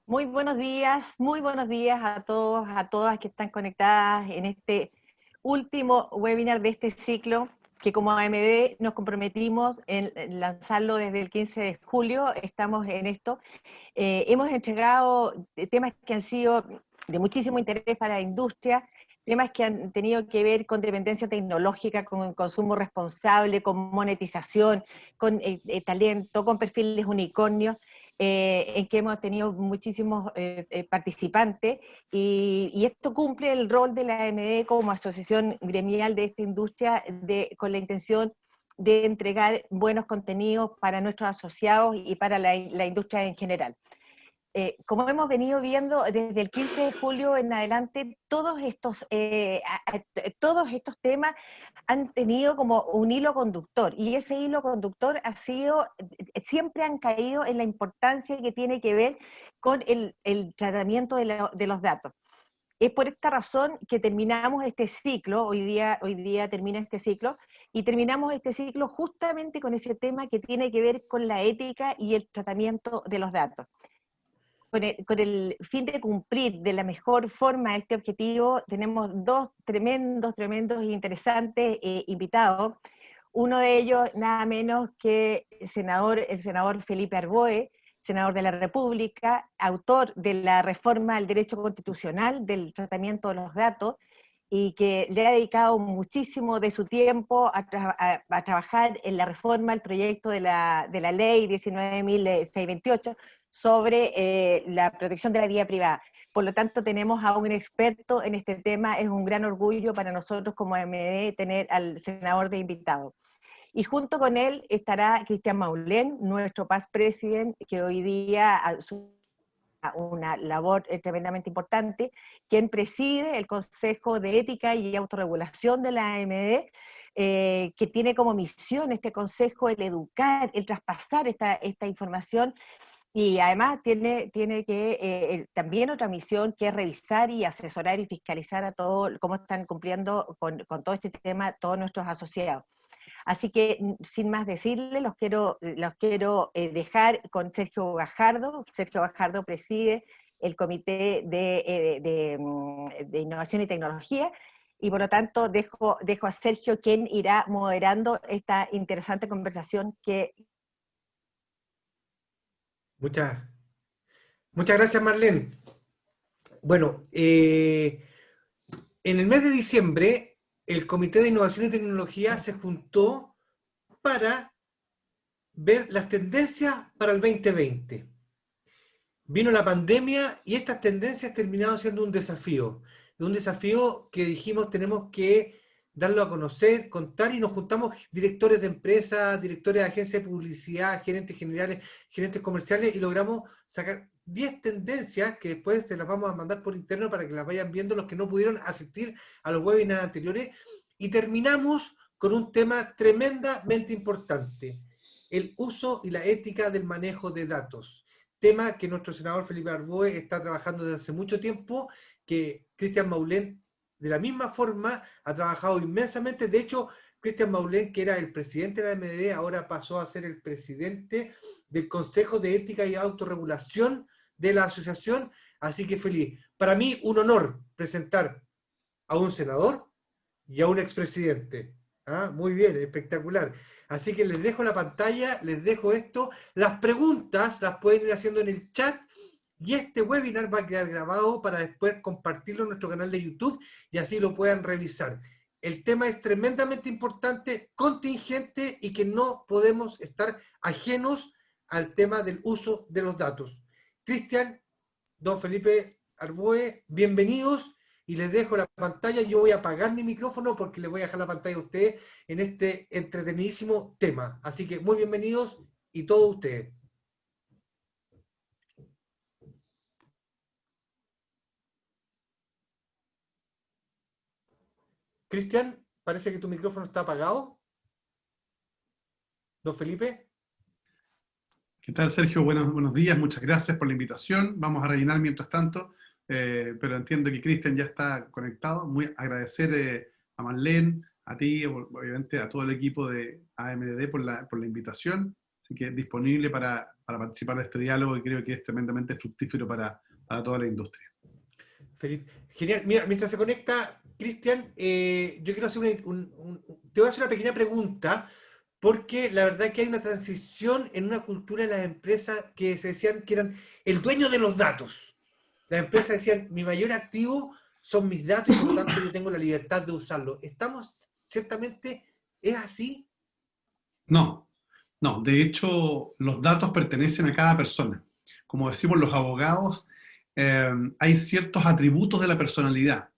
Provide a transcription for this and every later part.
Muy buenos días a todos, a todas que están conectadas en este último webinar de este ciclo, que como AMD nos comprometimos en lanzarlo desde el 15 de julio, estamos en esto. Hemos entregado temas que han sido de muchísimo interés para la industria, temas que han tenido que ver con dependencia tecnológica, con consumo responsable, con monetización, con talento, con perfiles unicornios, en que hemos tenido muchísimos participantes, y esto cumple el rol de la AMD como asociación gremial de esta industria con la intención de entregar buenos contenidos para nuestros asociados y para la industria en general. Como hemos venido viendo desde el 15 de julio en adelante, todos estos temas han tenido como un hilo conductor, y ese hilo conductor siempre han caído en la importancia que tiene que ver con el tratamiento de los datos. Es por esta razón que terminamos este ciclo, hoy día termina este ciclo, y terminamos este ciclo justamente con ese tema que tiene que ver con la ética y el tratamiento de los datos. Con el fin de cumplir de la mejor forma este objetivo, tenemos dos tremendos e interesantes invitados. Uno de ellos, nada menos que el senador Felipe Arboe, senador de la República, autor de la reforma al derecho constitucional del tratamiento de los datos, y que le ha dedicado muchísimo de su tiempo a trabajar en la reforma, el proyecto de la ley 19.628 sobre la protección de la vida privada. Por lo tanto, tenemos a un experto en este tema. Es un gran orgullo para nosotros como AMD tener al senador de invitado. Y junto con él estará Cristian Maulén, nuestro past president, que hoy día una labor tremendamente importante, quien preside el Consejo de Ética y Autorregulación de la AMD, que tiene como misión este consejo el educar, el traspasar esta información, y además tiene también otra misión, que es revisar y asesorar y fiscalizar a todo cómo están cumpliendo con todo este tema todos nuestros asociados. Así que, sin más decirle, los quiero dejar con Sergio Gajardo. Sergio Gajardo preside el Comité de Innovación y Tecnología, y por lo tanto dejo a Sergio quien irá moderando esta interesante conversación que... Muchas gracias, Marlene. Bueno, en el mes de diciembre, el Comité de Innovación y Tecnología se juntó para ver las tendencias para el 2020. Vino la pandemia y estas tendencias terminaron siendo un desafío que dijimos tenemos que darlo a conocer, contar, y nos juntamos directores de empresas, directores de agencias de publicidad, gerentes generales, gerentes comerciales, y logramos sacar 10 tendencias que después se las vamos a mandar por interno para que las vayan viendo los que no pudieron asistir a los webinars anteriores. Y terminamos con un tema tremendamente importante: el uso y la ética del manejo de datos. Tema que nuestro senador Felipe Arboe está trabajando desde hace mucho tiempo, que Cristian Maulén de la misma forma ha trabajado inmensamente. De hecho, Cristian Maulén, que era el presidente de la AMD, ahora pasó a ser el presidente del Consejo de Ética y Autorregulación de la asociación. Así que feliz. Para mí, un honor presentar a un senador y a un expresidente. ¿Ah? Muy bien, espectacular. Así que les dejo la pantalla, les dejo esto. Las preguntas las pueden ir haciendo en el chat, y este webinar va a quedar grabado para después compartirlo en nuestro canal de YouTube y así lo puedan revisar. El tema es tremendamente importante, contingente, y que no podemos estar ajenos al tema del uso de los datos. Cristian, don Felipe Arboe, bienvenidos. Y les dejo la pantalla. Yo voy a apagar mi micrófono porque les voy a dejar la pantalla a ustedes en este entretenidísimo tema. Así que muy bienvenidos y todos ustedes. Cristian, parece que tu micrófono está apagado. Don Felipe. ¿Qué tal, Sergio? Buenos días, muchas gracias por la invitación. Vamos a rellenar mientras tanto, pero entiendo que Cristian ya está conectado. Muy agradecer a Marlene, a ti, obviamente a todo el equipo de AMD por la invitación. Así que disponible para participar de este diálogo, y creo que es tremendamente fructífero para toda la industria. Felipe. Genial. Mira, mientras se conecta Cristian, yo quiero hacer te voy a hacer una pequeña pregunta, porque la verdad es que hay una transición en una cultura de las empresas que se decían que eran el dueño de los datos. Las empresas decían, mi mayor activo son mis datos y por lo tanto yo tengo la libertad de usarlos. ¿Estamos ciertamente, es así? No, no. De hecho, los datos pertenecen a cada persona. Como decimos los abogados, hay ciertos atributos de la personalidad.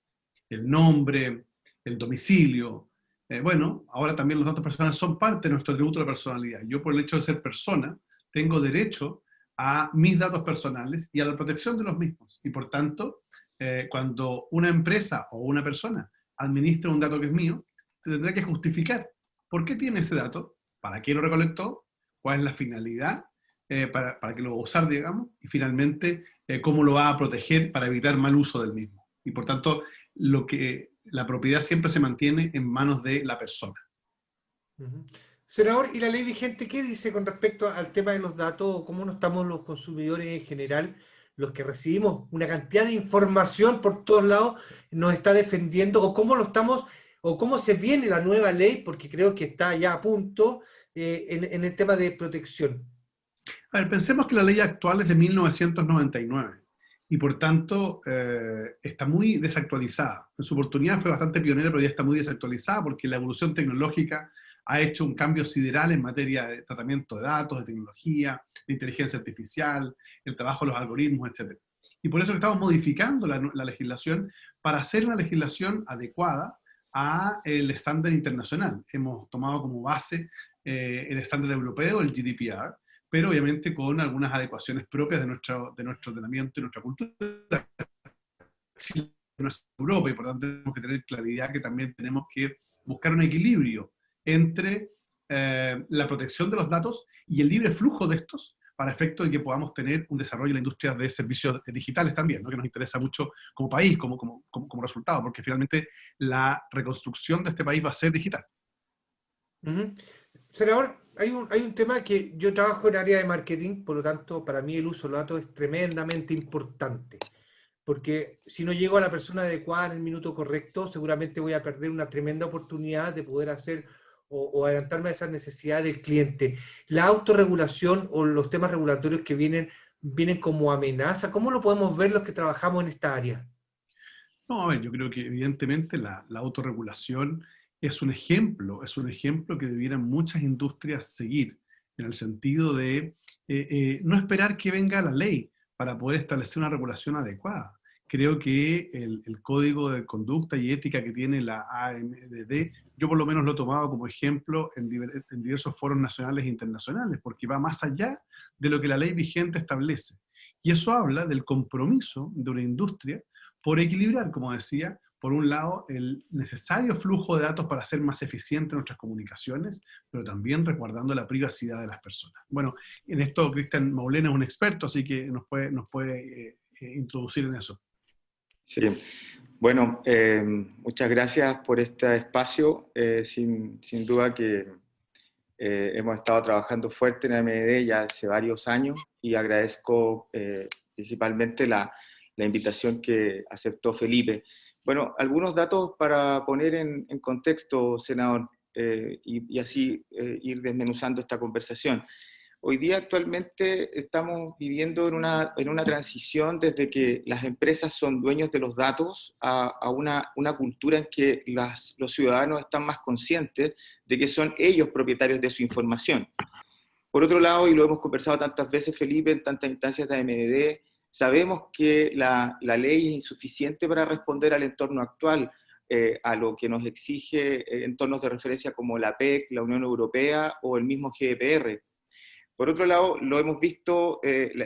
El nombre, el domicilio. Bueno, ahora también los datos personales son parte de nuestro atributo de la personalidad. Yo, por el hecho de ser persona, tengo derecho a mis datos personales y a la protección de los mismos. Y por tanto, cuando una empresa o una persona administra un dato que es mío, tendrá que justificar por qué tiene ese dato, para qué lo recolectó, cuál es la finalidad para que lo va a usar, digamos, y finalmente cómo lo va a proteger para evitar mal uso del mismo. Y por tanto, la propiedad siempre se mantiene en manos de la persona. Uh-huh. Senador, ¿y la ley vigente qué dice con respecto al tema de los datos? ¿Cómo no estamos los consumidores en general, los que recibimos una cantidad de información por todos lados, nos está defendiendo? ¿O cómo lo estamos, o cómo se viene la nueva ley? Porque creo que está ya a punto en el tema de protección. A ver, pensemos que la ley actual es de 1999 y por tanto está muy desactualizada. En su oportunidad fue bastante pionera, pero ya está muy desactualizada porque la evolución tecnológica ha hecho un cambio sideral en materia de tratamiento de datos, de tecnología, de inteligencia artificial, el trabajo de los algoritmos, etc. Y por eso estamos modificando la legislación para hacer una legislación adecuada al estándar internacional. Hemos tomado como base el estándar europeo, el GDPR, pero obviamente con algunas adecuaciones propias de nuestro ordenamiento y nuestra cultura. No es Europa, y por tanto tenemos que tener claridad que también tenemos que buscar un equilibrio entre la protección de los datos y el libre flujo de estos para efecto de que podamos tener un desarrollo en la industria de servicios digitales también, ¿no? Que nos interesa mucho como país, como resultado, porque finalmente la reconstrucción de este país va a ser digital. Uh-huh. Senador, hay un tema que yo trabajo en área de marketing, por lo tanto, para mí el uso de los datos es tremendamente importante, porque si no llego a la persona adecuada en el minuto correcto, seguramente voy a perder una tremenda oportunidad de poder hacer o adelantarme a esas necesidades del cliente. La autorregulación o los temas regulatorios que vienen como amenaza, ¿cómo lo podemos ver los que trabajamos en esta área? No, a ver, yo creo que evidentemente la autorregulación es un ejemplo que debieran muchas industrias seguir, en el sentido de no esperar que venga la ley para poder establecer una regulación adecuada. Creo que el código de conducta y ética que tiene la AMDD, yo por lo menos lo he tomado como ejemplo en diversos foros nacionales e internacionales, porque va más allá de lo que la ley vigente establece. Y eso habla del compromiso de una industria por equilibrar, como decía, por un lado, el necesario flujo de datos para hacer más eficientes nuestras comunicaciones, pero también resguardando la privacidad de las personas. Bueno, en esto Cristian Maulén es un experto, así que nos puede introducir en eso. Sí, bueno, muchas gracias por este espacio. Sin duda que hemos estado trabajando fuerte en AMD ya hace varios años y agradezco principalmente la invitación que aceptó Felipe. Bueno, algunos datos para poner en contexto, senador, y así ir desmenuzando esta conversación. Hoy día actualmente estamos viviendo en una transición desde que las empresas son dueños de los datos a una cultura en que los ciudadanos están más conscientes de que son ellos propietarios de su información. Por otro lado, y lo hemos conversado tantas veces, Felipe, en tantas instancias de AMD, sabemos que la ley es insuficiente para responder al entorno actual, a lo que nos exige entornos de referencia como la PEC, la Unión Europea o el mismo GDPR. Por otro lado, lo hemos visto,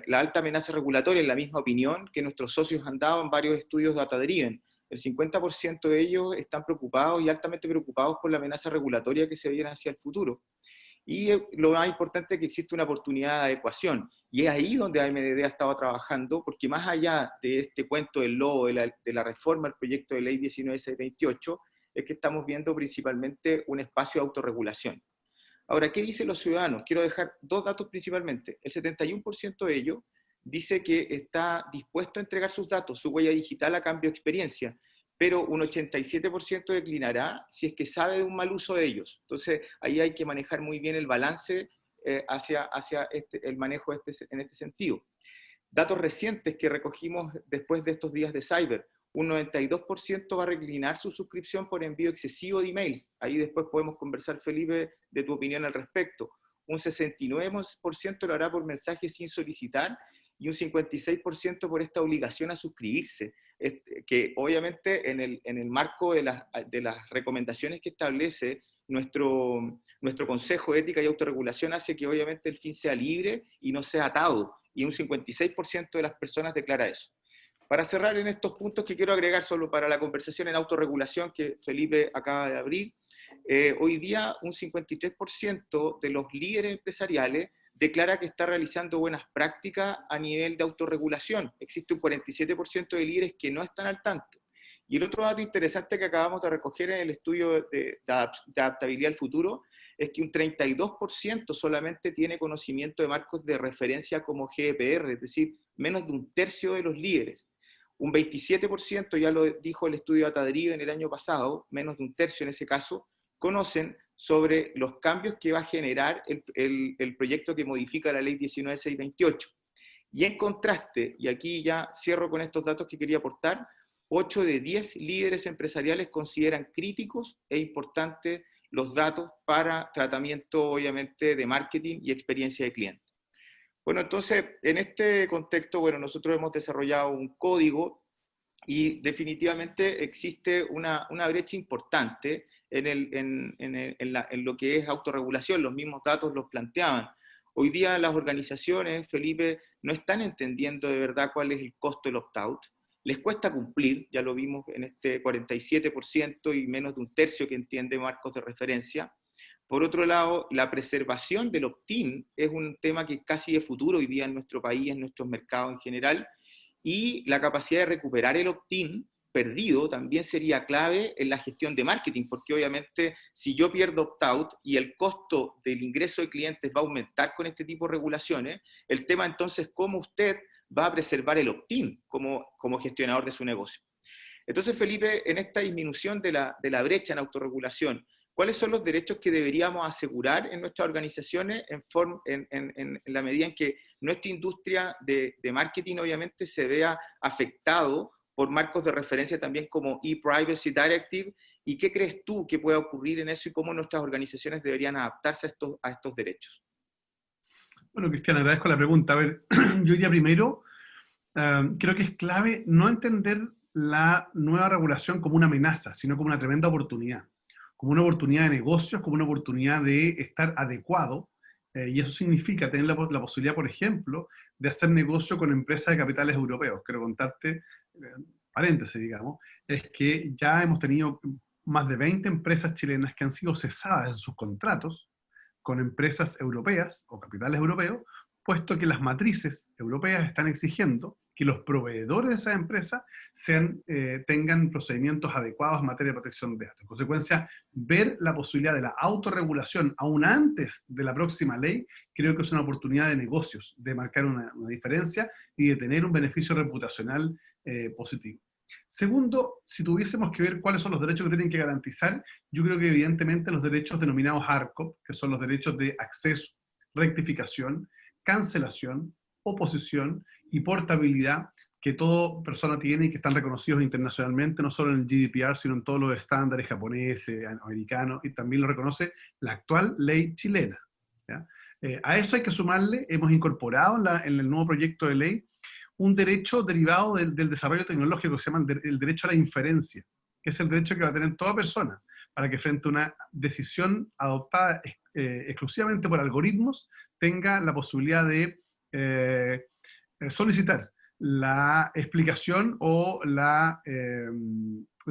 la alta amenaza regulatoria, en la misma opinión que nuestros socios han dado en varios estudios data-driven. El 50% de ellos están preocupados y altamente preocupados por la amenaza regulatoria que se viene hacia el futuro. Y lo más importante es que existe una oportunidad de adecuación. Y es ahí donde AMDD ha estado trabajando, porque más allá de este cuento del lobo, de la reforma al proyecto de ley 1928, es que estamos viendo principalmente un espacio de autorregulación. Ahora, ¿qué dicen los ciudadanos? Quiero dejar dos datos principalmente. El 71% de ellos dice que está dispuesto a entregar sus datos, su huella digital a cambio de experiencia, pero un 87% declinará si es que sabe de un mal uso de ellos. Entonces, ahí hay que manejar muy bien el balance hacia el manejo en este sentido. Datos recientes que recogimos después de estos días de Cyber, un 92% va a reclinar su suscripción por envío excesivo de emails. Ahí después podemos conversar, Felipe, de tu opinión al respecto. Un 69% lo hará por mensajes sin solicitar y un 56% por esta obligación a suscribirse, que obviamente en el marco de las recomendaciones que establece nuestro Consejo de Ética y Autorregulación hace que obviamente el fin sea libre y no sea atado, y un 56% de las personas declara eso. Para cerrar en estos puntos que quiero agregar solo para la conversación en autorregulación que Felipe acaba de abrir, hoy día un 53% de los líderes empresariales declara que está realizando buenas prácticas a nivel de autorregulación. Existe un 47% de líderes que no están al tanto. Y el otro dato interesante que acabamos de recoger en el estudio de adaptabilidad al futuro es que un 32% solamente tiene conocimiento de marcos de referencia como GDPR, es decir, menos de un tercio de los líderes. Un 27%, ya lo dijo el estudio Atadrive en el año pasado, menos de un tercio en ese caso, conocen sobre los cambios que va a generar el proyecto que modifica la ley 19628. Y en contraste, y aquí ya cierro con estos datos que quería aportar, 8 de 10 líderes empresariales consideran críticos e importantes los datos para tratamiento, obviamente, de marketing y experiencia de cliente. Bueno, entonces, en este contexto, bueno, nosotros hemos desarrollado un código y definitivamente existe una brecha importante en lo que es autorregulación. Los mismos datos los planteaban. Hoy día las organizaciones, Felipe, no están entendiendo de verdad cuál es el costo del opt-out. Les cuesta cumplir, ya lo vimos en este 47% y menos de un tercio que entiende marcos de referencia. Por otro lado, la preservación del opt-in es un tema que casi de futuro hoy día en nuestro país, en nuestros mercados en general, y la capacidad de recuperar el opt-in perdido también sería clave en la gestión de marketing, porque obviamente si yo pierdo opt-out y el costo del ingreso de clientes va a aumentar con este tipo de regulaciones, el tema entonces es cómo usted va a preservar el opt-in como gestionador de su negocio. Entonces, Felipe, en esta disminución de la brecha en autorregulación, ¿cuáles son los derechos que deberíamos asegurar en nuestras organizaciones en la medida en que nuestra industria de marketing obviamente se vea afectado por marcos de referencia también como ePrivacy Directive? ¿Y qué crees tú que pueda ocurrir en eso y cómo nuestras organizaciones deberían adaptarse a estos derechos? Bueno, Cristian, agradezco la pregunta. A ver, yo diría primero, creo que es clave no entender la nueva regulación como una amenaza, sino como una tremenda oportunidad. Como una oportunidad de negocios, como una oportunidad de estar adecuado, y eso significa tener la posibilidad, por ejemplo, de hacer negocio con empresas de capitales europeos. Quiero contarte, paréntesis, digamos, es que ya hemos tenido más de 20 empresas chilenas que han sido cesadas en sus contratos con empresas europeas o capitales europeos, puesto que las matrices europeas están exigiendo que los proveedores de esas empresas tengan procedimientos adecuados en materia de protección de datos. En consecuencia, ver la posibilidad de la autorregulación aún antes de la próxima ley, creo que es una oportunidad de negocios, de marcar una diferencia y de tener un beneficio reputacional positivo. Segundo, si tuviésemos que ver cuáles son los derechos que tienen que garantizar, yo creo que evidentemente los derechos denominados ARCOP, que son los derechos de acceso, rectificación, cancelación, oposición y portabilidad que toda persona tiene y que están reconocidos internacionalmente, no solo en el GDPR, sino en todos los estándares japoneses, americanos, y también lo reconoce la actual ley chilena, ¿ya? A eso hay que sumarle, hemos incorporado en el nuevo proyecto de ley un derecho derivado del desarrollo tecnológico que se llama el derecho a la inferencia, que es el derecho que va a tener toda persona para que frente a una decisión adoptada exclusivamente por algoritmos tenga la posibilidad de solicitar la explicación o la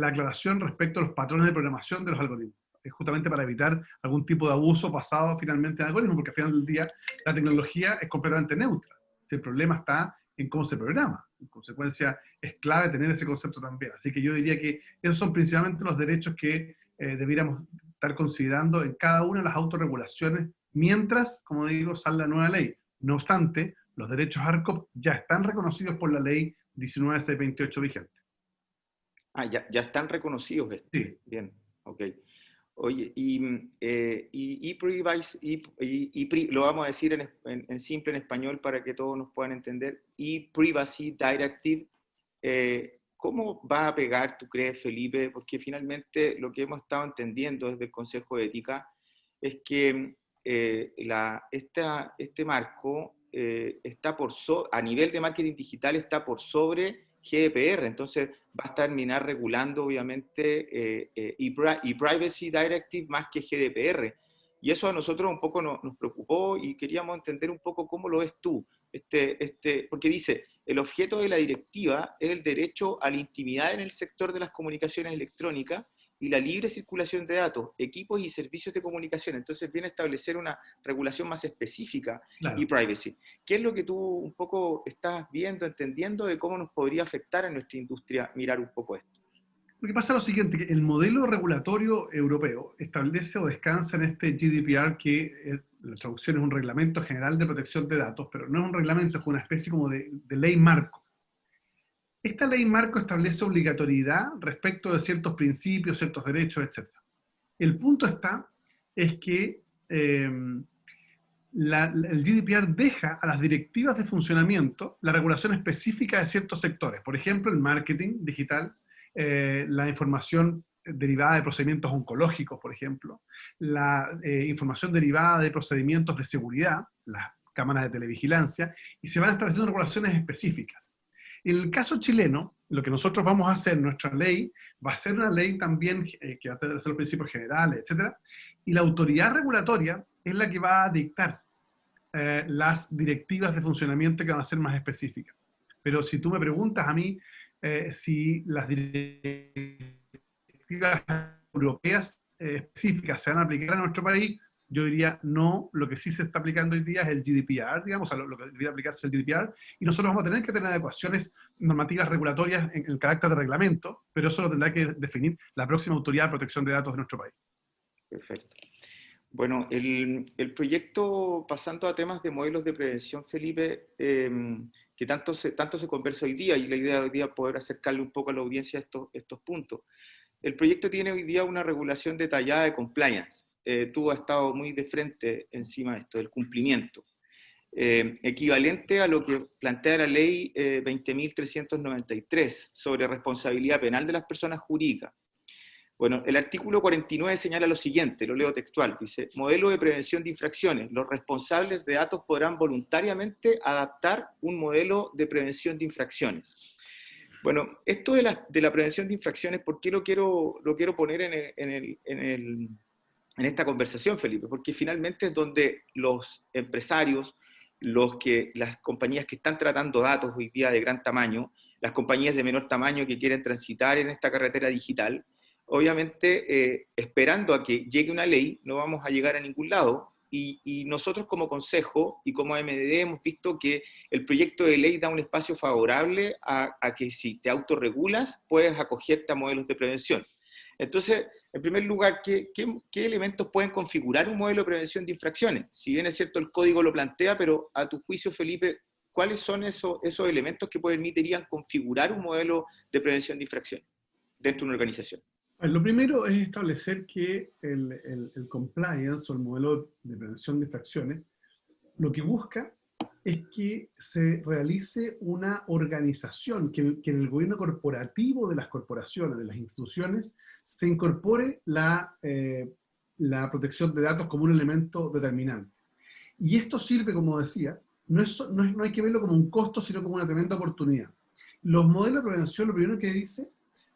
aclaración respecto a los patrones de programación de los algoritmos. Es justamente para evitar algún tipo de abuso basado finalmente en algoritmos, porque al final del día la tecnología es completamente neutra. El problema está en cómo se programa. En consecuencia, es clave tener ese concepto también. Así que yo diría que esos son principalmente los derechos que debiéramos estar considerando en cada una de las autorregulaciones mientras, como digo, sale la nueva ley. No obstante, los derechos ARCOP ya están reconocidos por la ley 19628 vigente. Ah, ya están reconocidos. Sí. Bien, ok. Oye, lo vamos a decir en simple en español para que todos nos puedan entender. E-Privacy Directive, ¿cómo va a pegar, tú crees, Felipe? Porque finalmente lo que hemos estado entendiendo desde el Consejo de Ética es que este marco está a nivel de marketing digital está por sobre GDPR, entonces va a terminar regulando obviamente e-Privacy Directive más que GDPR. Y eso a nosotros un poco nos preocupó y queríamos entender un poco cómo lo ves tú. Porque dice, el objeto de la directiva es el derecho a la intimidad en el sector de las comunicaciones electrónicas y la libre circulación de datos, equipos y servicios de comunicación. Entonces viene a establecer una regulación más específica, Claro. y privacy. ¿Qué es lo que tú un poco estás viendo, entendiendo de cómo nos podría afectar a nuestra industria mirar un poco esto? Lo que pasa es lo siguiente, que el modelo regulatorio europeo establece o descansa en este GDPR, que la traducción es un reglamento general de protección de datos, pero no es un reglamento, es una especie como de ley marco. Esta ley marco establece obligatoriedad respecto de ciertos principios, ciertos derechos, etc. El punto es que el GDPR deja a las directivas de funcionamiento la regulación específica de ciertos sectores. Por ejemplo, el marketing digital, la información derivada de procedimientos oncológicos, por ejemplo, la información derivada de procedimientos de seguridad, las cámaras de televigilancia, y se van estableciendo regulaciones específicas. En el caso chileno, lo que nosotros vamos a hacer, nuestra ley, va a ser una ley también que va a tener los principios generales, etc. Y la autoridad regulatoria es la que va a dictar las directivas de funcionamiento que van a ser más específicas. Pero si tú me preguntas a mí si las directivas europeas específicas se van a aplicar a nuestro país, yo diría no. Lo que sí se está aplicando hoy día es el GDPR, digamos, o sea, lo que debería aplicarse es el GDPR, y nosotros vamos a tener que tener adecuaciones normativas regulatorias en el carácter de reglamento, pero eso lo tendrá que definir la próxima Autoridad de Protección de Datos de nuestro país. Perfecto. Bueno, el proyecto, pasando a temas de modelos de prevención, Felipe, que tanto se conversa hoy día, y la idea de hoy día es poder acercarle un poco a la audiencia estos puntos. El proyecto tiene hoy día una regulación detallada de compliance. Tú has estado muy de frente encima de esto, del cumplimiento. Equivalente a lo que plantea la ley 20.393 sobre responsabilidad penal de las personas jurídicas. Bueno, el artículo 49 señala lo siguiente, lo leo textual, dice: modelo de prevención de infracciones. Los responsables de datos podrán voluntariamente adaptar un modelo de prevención de infracciones. Bueno, esto de la prevención de infracciones, ¿por qué lo quiero poner en esta conversación, Felipe? Porque finalmente es donde los empresarios, las compañías que están tratando datos hoy día de gran tamaño, las compañías de menor tamaño que quieren transitar en esta carretera digital, obviamente esperando a que llegue una ley, no vamos a llegar a ningún lado, y nosotros como Consejo y como AMDD hemos visto que el proyecto de ley da un espacio favorable a que si te autorregulas, puedes acogerte a modelos de prevención. Entonces, en primer lugar, ¿qué elementos pueden configurar un modelo de prevención de infracciones? Si bien es cierto el código lo plantea, pero a tu juicio, Felipe, ¿cuáles son esos elementos que permitirían configurar un modelo de prevención de infracciones dentro de una organización? Lo primero es establecer que el compliance o el modelo de prevención de infracciones lo que busca es que se realice una organización, que en el gobierno corporativo de las corporaciones, de las instituciones, se incorpore la protección de datos como un elemento determinante. Y esto sirve, como decía, no hay que verlo como un costo, sino como una tremenda oportunidad. Los modelos de prevención, lo primero que dice,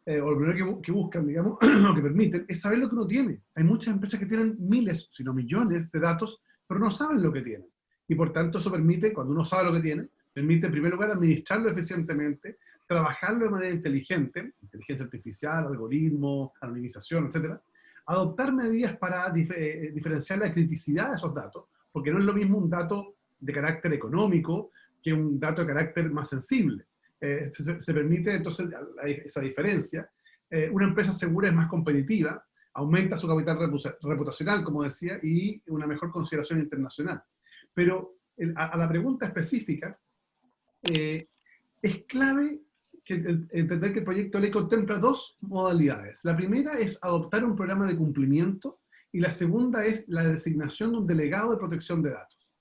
o lo primero que buscan, digamos, lo que permiten, es saber lo que uno tiene. Hay muchas empresas que tienen miles, si no millones de datos, pero no saben lo que tienen. Y por tanto eso permite, cuando uno sabe lo que tiene, permite en primer lugar administrarlo eficientemente, trabajarlo de manera inteligente, inteligencia artificial, algoritmos, anonimización, etc. Adoptar medidas para diferenciar la criticidad de esos datos, porque no es lo mismo un dato de carácter económico que un dato de carácter más sensible. Se permite entonces esa diferencia. Una empresa segura es más competitiva, aumenta su capital reputacional, como decía, y una mejor consideración internacional. Pero a la pregunta específica, es clave entender que el proyecto de ley contempla dos modalidades. La primera es adoptar un programa de cumplimiento y la segunda es la designación de un delegado de protección de datos.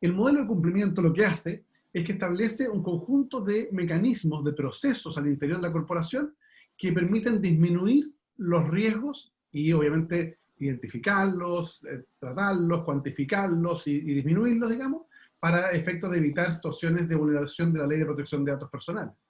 El modelo de cumplimiento lo que hace es que establece un conjunto de mecanismos, de procesos al interior de la corporación que permiten disminuir los riesgos y obviamente identificarlos, tratarlos, cuantificarlos y disminuirlos, digamos, para efectos de evitar situaciones de vulneración de la Ley de Protección de Datos Personales.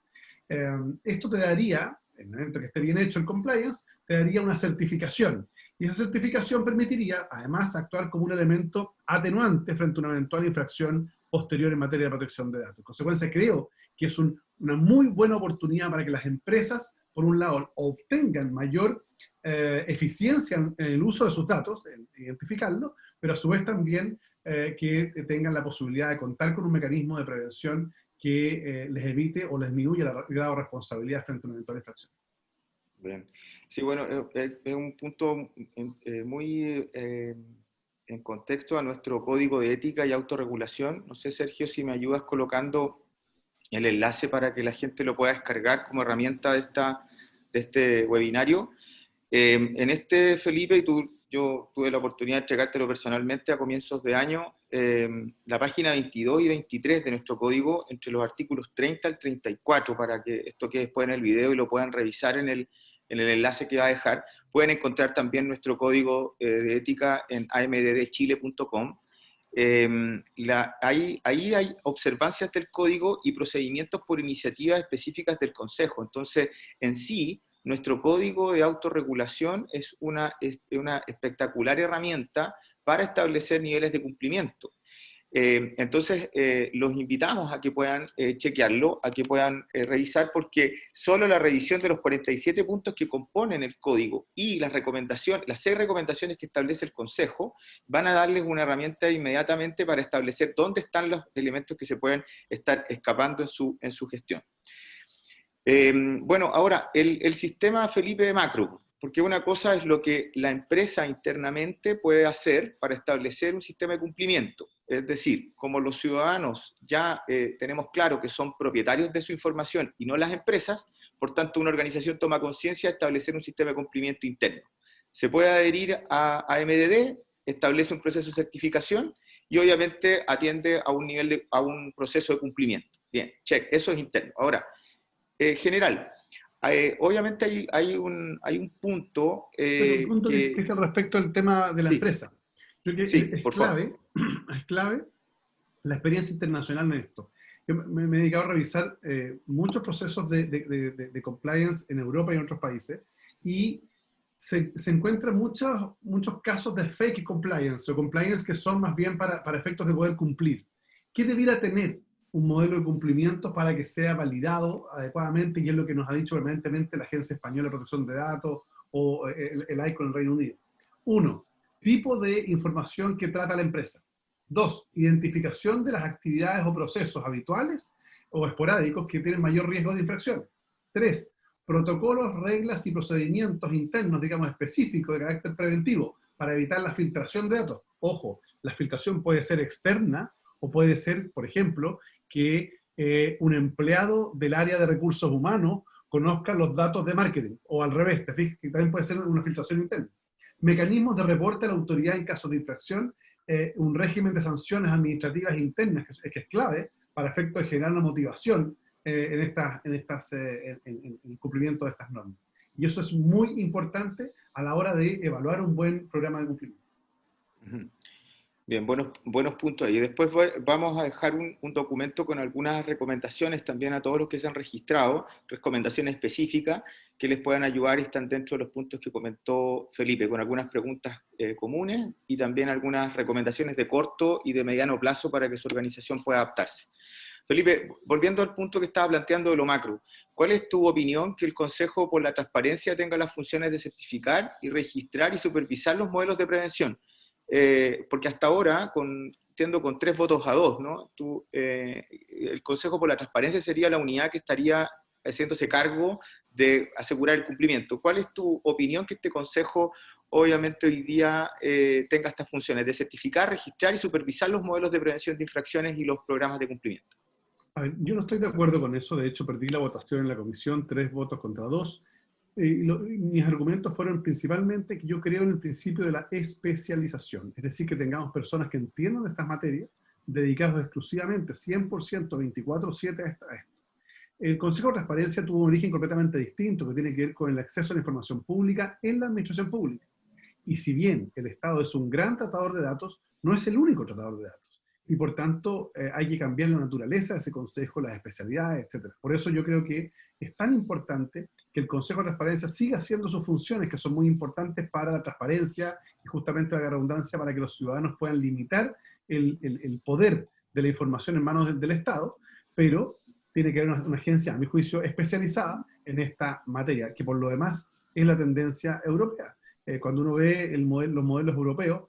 Esto te daría, en el momento que esté bien hecho el compliance, te daría una certificación. Y esa certificación permitiría, además, actuar como un elemento atenuante frente a una eventual infracción posterior en materia de protección de datos. En consecuencia, creo que es una muy buena oportunidad para que las empresas, por un lado, obtengan mayor eficiencia en el uso de sus datos, en identificarlo, pero a su vez también que tengan la posibilidad de contar con un mecanismo de prevención que les evite o les disminuya el grado de responsabilidad frente a una eventual infracción. Bien. Sí, bueno, es un punto muy en contexto a nuestro código de ética y autorregulación. No sé, Sergio, si me ayudas colocando el enlace para que la gente lo pueda descargar como herramienta de este webinario. En este, Felipe, yo tuve la oportunidad de entregártelo personalmente a comienzos de año, la página 22 y 23 de nuestro código, entre los artículos 30 al 34, para que esto quede después en el video y lo puedan revisar en el enlace que va a dejar. Pueden encontrar también nuestro código de ética en amddchile.com. Ahí hay observancias del código y procedimientos por iniciativas específicas del Consejo. Entonces, en sí, nuestro código de autorregulación es una espectacular herramienta para establecer niveles de cumplimiento. Entonces, los invitamos a que puedan chequearlo, a que puedan revisar, porque solo la revisión de los 47 puntos que componen el código y las 6 recomendaciones que establece el Consejo van a darles una herramienta inmediatamente para establecer dónde están los elementos que se pueden estar escapando en su gestión. Bueno, ahora, el sistema, Felipe, de macro, porque una cosa es lo que la empresa internamente puede hacer para establecer un sistema de cumplimiento. Es decir, como los ciudadanos ya tenemos claro que son propietarios de su información y no las empresas, por tanto una organización toma conciencia de establecer un sistema de cumplimiento interno. Se puede adherir a MDD, establece un proceso de certificación y obviamente atiende a un proceso de cumplimiento. Bien, check, eso es interno. Ahora, general, obviamente hay un punto... un punto que es respecto al tema de la empresa. Creo que sí, es clave la experiencia internacional en esto. Yo me he dedicado a revisar muchos procesos de compliance en Europa y en otros países, y se encuentran muchos casos de fake compliance, o compliance que son más bien para efectos de poder cumplir. ¿Qué debiera tener un modelo de cumplimiento para que sea validado adecuadamente? Y es lo que nos ha dicho permanentemente la Agencia Española de Protección de Datos o el ICO en el Reino Unido. 1. Tipo de información que trata la empresa. 2. Identificación de las actividades o procesos habituales o esporádicos que tienen mayor riesgo de infracción. 3. Protocolos, reglas y procedimientos internos, digamos, específicos de carácter preventivo para evitar la filtración de datos. Ojo, la filtración puede ser externa o puede ser, por ejemplo, que un empleado del área de recursos humanos conozca los datos de marketing, o al revés, te fijas, que también puede ser una filtración interna. Mecanismos de reporte a la autoridad en caso de infracción, un régimen de sanciones administrativas internas, que es clave para efectos de generar una motivación en el cumplimiento de estas normas. Y eso es muy importante a la hora de evaluar un buen programa de cumplimiento. Bien, buenos puntos ahí. Después vamos a dejar un documento con algunas recomendaciones también a todos los que se han registrado, recomendaciones específicas que les puedan ayudar y están dentro de los puntos que comentó Felipe, con algunas preguntas comunes y también algunas recomendaciones de corto y de mediano plazo para que su organización pueda adaptarse. Felipe, volviendo al punto que estaba planteando de lo macro, ¿cuál es tu opinión que el Consejo por la Transparencia tenga las funciones de certificar y registrar y supervisar los modelos de prevención? Porque hasta ahora, entiendo con 3 votos a 2, ¿no? El Consejo por la Transparencia sería la unidad que estaría haciéndose cargo de asegurar el cumplimiento. ¿Cuál es tu opinión que este Consejo obviamente hoy día tenga estas funciones de certificar, registrar y supervisar los modelos de prevención de infracciones y los programas de cumplimiento. A ver, yo no estoy de acuerdo con eso. De hecho, perdí la votación en la comisión, 3 votos contra 2. Mis argumentos fueron principalmente que yo creo en el principio de la especialización, es decir, que tengamos personas que entiendan de estas materias, dedicados exclusivamente 100%, 24/7 a esto. El Consejo de Transparencia tuvo un origen completamente distinto, que tiene que ver con el acceso a la información pública en la administración pública. Y si bien el Estado es un gran tratador de datos, no es el único tratador de datos. Y por tanto hay que cambiar la naturaleza de ese consejo, las especialidades, etc. Por eso yo creo que es tan importante que el Consejo de Transparencia siga haciendo sus funciones, que son muy importantes para la transparencia y justamente la redundancia para que los ciudadanos puedan limitar el poder de la información en manos del Estado, pero tiene que haber una agencia, a mi juicio, especializada en esta materia, que por lo demás es la tendencia europea. Cuando uno ve los modelos europeos,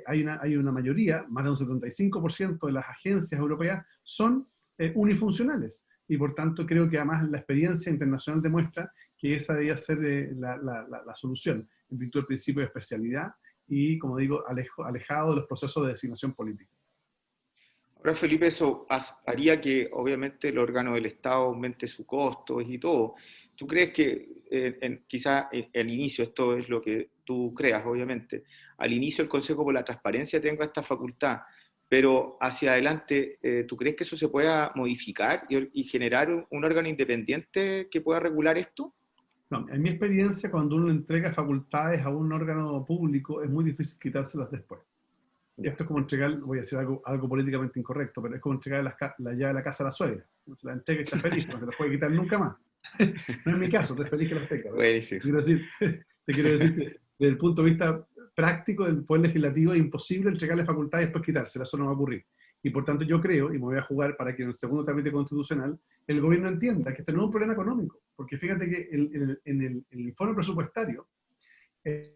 hay una mayoría, más de un 75% de las agencias europeas son unifuncionales. Y por tanto creo que además la experiencia internacional demuestra que esa debería ser la solución, en virtud del principio de especialidad y, como digo, alejado de los procesos de designación política. Ahora, Felipe, eso haría que obviamente el órgano del Estado aumente su costo y todo. ¿Tú crees que quizá al inicio, esto es lo que tú creas, obviamente, al inicio el Consejo por la Transparencia tenga esta facultad, pero hacia adelante, ¿tú crees que eso se pueda modificar y generar un órgano independiente que pueda regular esto? No, en mi experiencia, cuando uno entrega facultades a un órgano público, es muy difícil quitárselas después. Esto es como entregar, voy a decir algo políticamente incorrecto, pero es como entregar la llave de la casa a la suegra. Se la entrega y está feliz, no se la puede quitar nunca más. No es mi caso, estoy feliz que las tenga. Buenísimo. Te quiero decir que desde el punto de vista práctico del Poder Legislativo es imposible entregarle facultades y después quitárselas, eso no va a ocurrir. Y por tanto yo creo, y me voy a jugar para que en el segundo trámite constitucional el gobierno entienda que este no es un problema económico, porque fíjate que en el informe presupuestario, el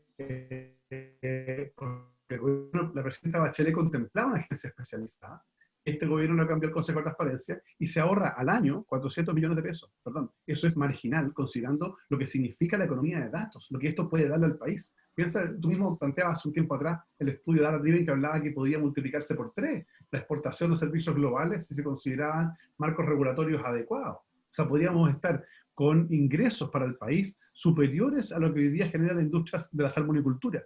gobierno, la presidenta Bachelet contemplaba una agencia especializada, este gobierno no cambió el Consejo de Transparencia y se ahorra al año 400 millones de pesos. Perdón, eso es marginal considerando lo que significa la economía de datos, lo que esto puede darle al país. Piensa, tú mismo planteabas un tiempo atrás el estudio de Data Driven que hablaba que podía multiplicarse por 3 la exportación de servicios globales si se consideraban marcos regulatorios adecuados. O sea, podríamos estar con ingresos para el país superiores a lo que hoy día genera la industria de la salmonicultura.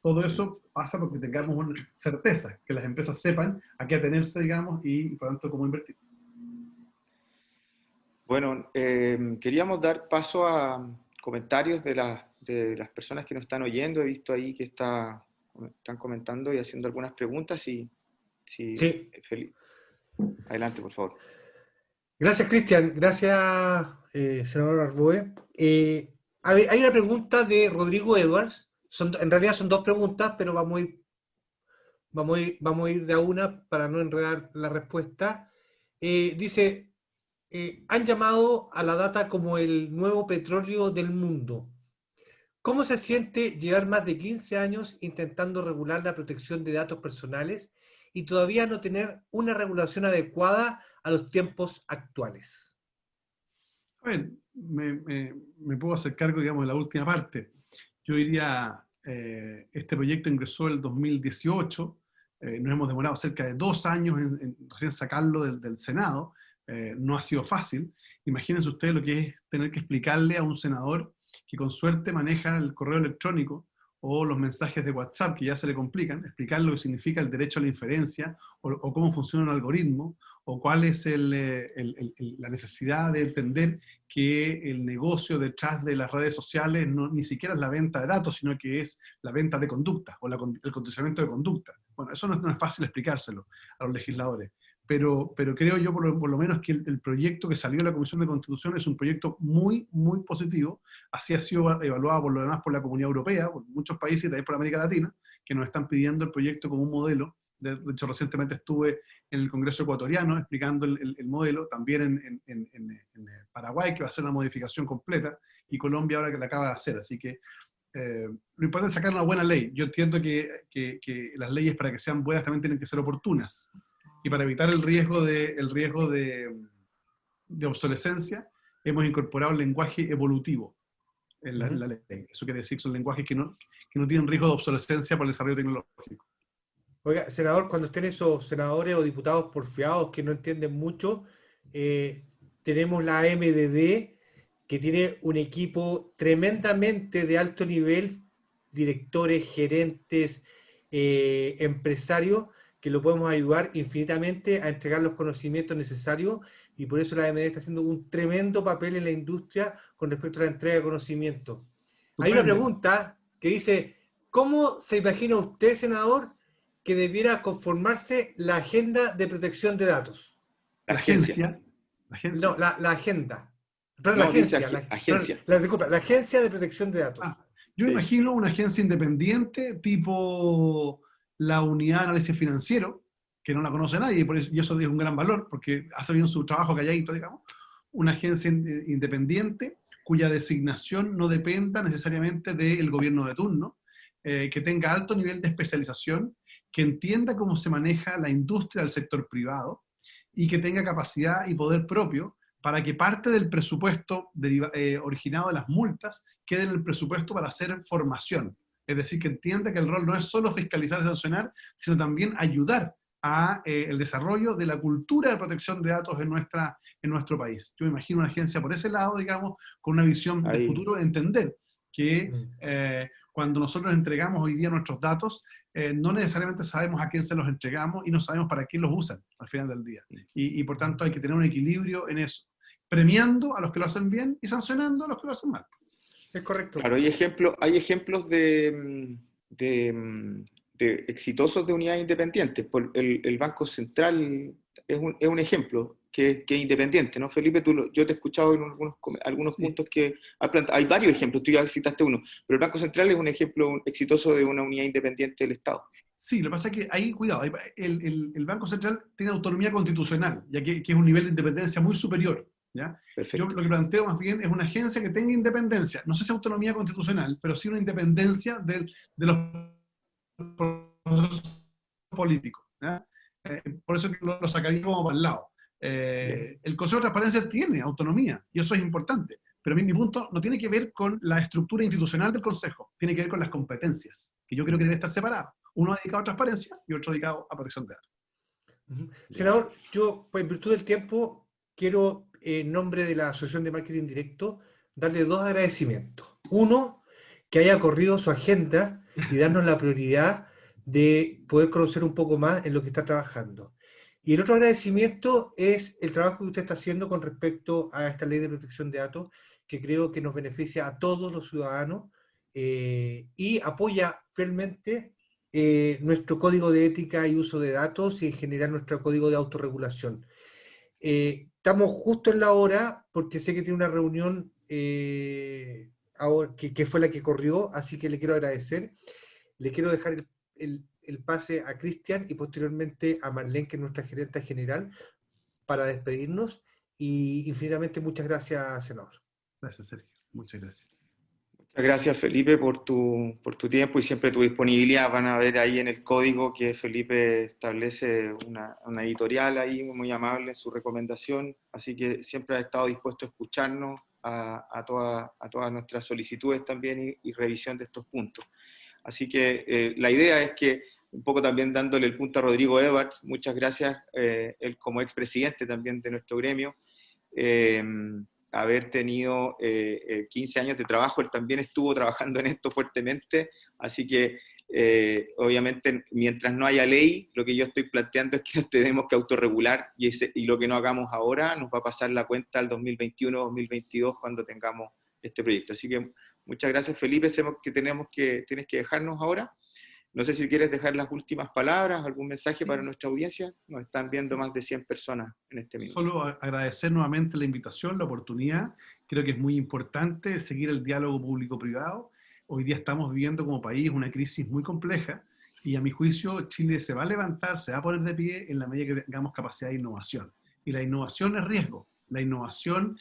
Todo eso pasa porque tengamos una certeza, que las empresas sepan a qué atenerse, digamos, y por tanto cómo invertir. Bueno, queríamos dar paso a comentarios de las personas que nos están oyendo. He visto ahí que están comentando y haciendo algunas preguntas. Sí. Felipe. Adelante, por favor. Gracias, Cristian. Gracias, senador Arboe. A ver, hay una pregunta de Rodrigo Edwards. En realidad son 2 preguntas, pero vamos a ir de a una para no enredar la respuesta. Dice, han llamado a la data como el nuevo petróleo del mundo. ¿Cómo se siente llevar más de 15 años intentando regular la protección de datos personales y todavía no tener una regulación adecuada a los tiempos actuales? A ver, me puedo hacer cargo, digamos, de la última parte. Yo diría, este proyecto ingresó el 2018, nos hemos demorado cerca de 2 años en recién sacarlo del Senado, no ha sido fácil. Imagínense ustedes lo que es tener que explicarle a un senador que con suerte maneja el correo electrónico o los mensajes de WhatsApp, que ya se le complican, explicar lo que significa el derecho a la inferencia, o cómo funciona un algoritmo, o cuál es la necesidad de entender que el negocio detrás de las redes sociales ni siquiera es la venta de datos, sino que es la venta de conducta, o el condicionamiento de conducta. Bueno, eso no es fácil explicárselo a los legisladores. Pero creo yo, por lo menos, que el proyecto que salió de la Comisión de Constitución es un proyecto muy, muy positivo. Así ha sido evaluado por lo demás por la Comunidad Europea, por muchos países y también por América Latina, que nos están pidiendo el proyecto como un modelo. De hecho, recientemente estuve en el Congreso ecuatoriano explicando el modelo, también en Paraguay, que va a ser una modificación completa, y Colombia ahora que la acaba de hacer. Así que lo importante es sacar una buena ley. Yo entiendo que las leyes, para que sean buenas, también tienen que ser oportunas. Y para evitar el riesgo de obsolescencia, hemos incorporado el lenguaje evolutivo. en la ley. Eso quiere decir que son lenguajes que no tienen riesgo de obsolescencia por el desarrollo tecnológico. Oiga, senador, cuando estén esos senadores o diputados porfiados que no entienden mucho, tenemos la AMDD, que tiene un equipo tremendamente de alto nivel, directores, gerentes, empresarios, que lo podemos ayudar infinitamente a entregar los conocimientos necesarios, y por eso la AMD está haciendo un tremendo papel en la industria con respecto a la entrega de conocimiento. Hay una pregunta que dice, ¿cómo se imagina usted, senador, que debiera conformarse la agenda de protección de datos? La agencia. No, la agenda. Perdón, No, la agencia. dice La, agencia. disculpa, la agencia de protección de datos. Yo Sí. imagino una agencia independiente tipo la Unidad de Análisis Financiero, que no la conoce nadie, y eso es un gran valor, porque hace bien su trabajo calladito, digamos. Una agencia independiente cuya designación no dependa necesariamente del gobierno de turno, que tenga alto nivel de especialización, que entienda cómo se maneja la industria del sector privado y que tenga capacidad y poder propio para que parte del presupuesto originado de las multas quede en el presupuesto para hacer formación. Es decir, que entienda que el rol no es solo fiscalizar y sancionar, sino también ayudar a el desarrollo de la cultura de protección de datos en nuestro país. Yo me imagino una agencia por ese lado, digamos, con una visión de futuro, entender que cuando nosotros entregamos hoy día nuestros datos, no necesariamente sabemos a quién se los entregamos y no sabemos para qué los usan al final del día. Y por tanto hay que tener un equilibrio en eso, premiando a los que lo hacen bien y sancionando a los que lo hacen mal. Es correcto. Claro, hay ejemplos de exitosos de unidades independientes. El Banco Central es un ejemplo que es independiente, ¿no, Felipe? Yo te he escuchado en algunos Sí. puntos que hay varios ejemplos, tú ya citaste uno, pero el Banco Central es un ejemplo exitoso de una unidad independiente del Estado. Sí, lo que pasa es que ahí, cuidado, el Banco Central tiene autonomía constitucional, ya que es un nivel de independencia muy superior, ¿ya? Perfecto. Yo lo que planteo más bien es una agencia que tenga independencia, no sé si autonomía constitucional, pero sí una independencia de los procesos políticos, ¿ya? Por eso lo sacaría como para el lado. El Consejo de Transparencia tiene autonomía, y eso es importante, pero a mí mi punto no tiene que ver con la estructura institucional del Consejo, tiene que ver con las competencias, que yo creo que deben estar separadas. Uno dedicado a transparencia y otro dedicado a protección de datos. Senador, yo, pues, en virtud del tiempo, quiero, en nombre de la Asociación de Marketing Directo, darle dos agradecimientos. Uno, que haya corrido su agenda y darnos la prioridad de poder conocer un poco más en lo que está trabajando. Y el otro agradecimiento es el trabajo que usted está haciendo con respecto a esta ley de protección de datos, que creo que nos beneficia a todos los ciudadanos y apoya fielmente nuestro código de ética y uso de datos y en general nuestro código de autorregulación. Estamos justo en la hora porque sé que tiene una reunión ahora, que fue la que corrió, así que le quiero agradecer. Le quiero dejar el pase a Cristian y posteriormente a Marlene, que es nuestra gerente general, para despedirnos. Y infinitamente muchas gracias, senador. Gracias, Sergio. Muchas gracias. Muchas gracias, Felipe, por tu tiempo y siempre tu disponibilidad. Van a ver ahí en el código que Felipe establece una editorial ahí muy amable en su recomendación, así que siempre ha estado dispuesto a escucharnos a todas nuestras solicitudes también y revisión de estos puntos. Así que la idea es que, un poco también dándole el punto a Rodrigo Edwards, muchas gracias, él como expresidente también de nuestro gremio, haber tenido 15 años de trabajo, él también estuvo trabajando en esto fuertemente, así que obviamente mientras no haya ley, lo que yo estoy planteando es que nos tenemos que autorregular y lo que no hagamos ahora nos va a pasar la cuenta al 2021-2022 cuando tengamos este proyecto. Así que muchas gracias, Felipe, sabemos que tienes que dejarnos ahora. No sé si quieres dejar las últimas palabras, algún mensaje para nuestra audiencia. Nos están viendo más de 100 personas en este minuto. Solo agradecer nuevamente la invitación, la oportunidad. Creo que es muy importante seguir el diálogo público-privado. Hoy día estamos viviendo como país una crisis muy compleja y a mi juicio Chile se va a levantar, se va a poner de pie en la medida que tengamos capacidad de innovación. Y la innovación es riesgo. La innovación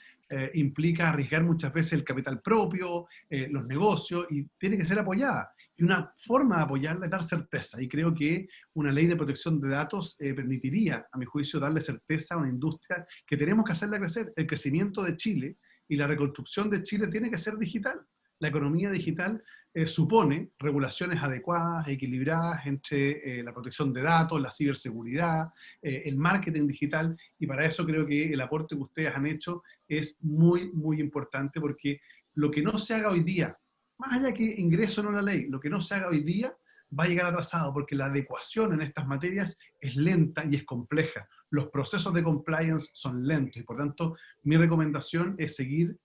implica arriesgar muchas veces el capital propio, los negocios, y tiene que ser apoyada. Y una forma de apoyarla es dar certeza. Y creo que una ley de protección de datos permitiría, a mi juicio, darle certeza a una industria que tenemos que hacerla crecer. El crecimiento de Chile y la reconstrucción de Chile tiene que ser digital. la economía digital supone regulaciones adecuadas, equilibradas entre la protección de datos, la ciberseguridad, el marketing digital, y para eso creo que el aporte que ustedes han hecho es muy, muy importante, porque lo que no se haga hoy día, más allá que ingreso o no la ley, lo que no se haga hoy día va a llegar atrasado, porque la adecuación en estas materias es lenta y es compleja. Los procesos de compliance son lentos y por tanto mi recomendación es seguir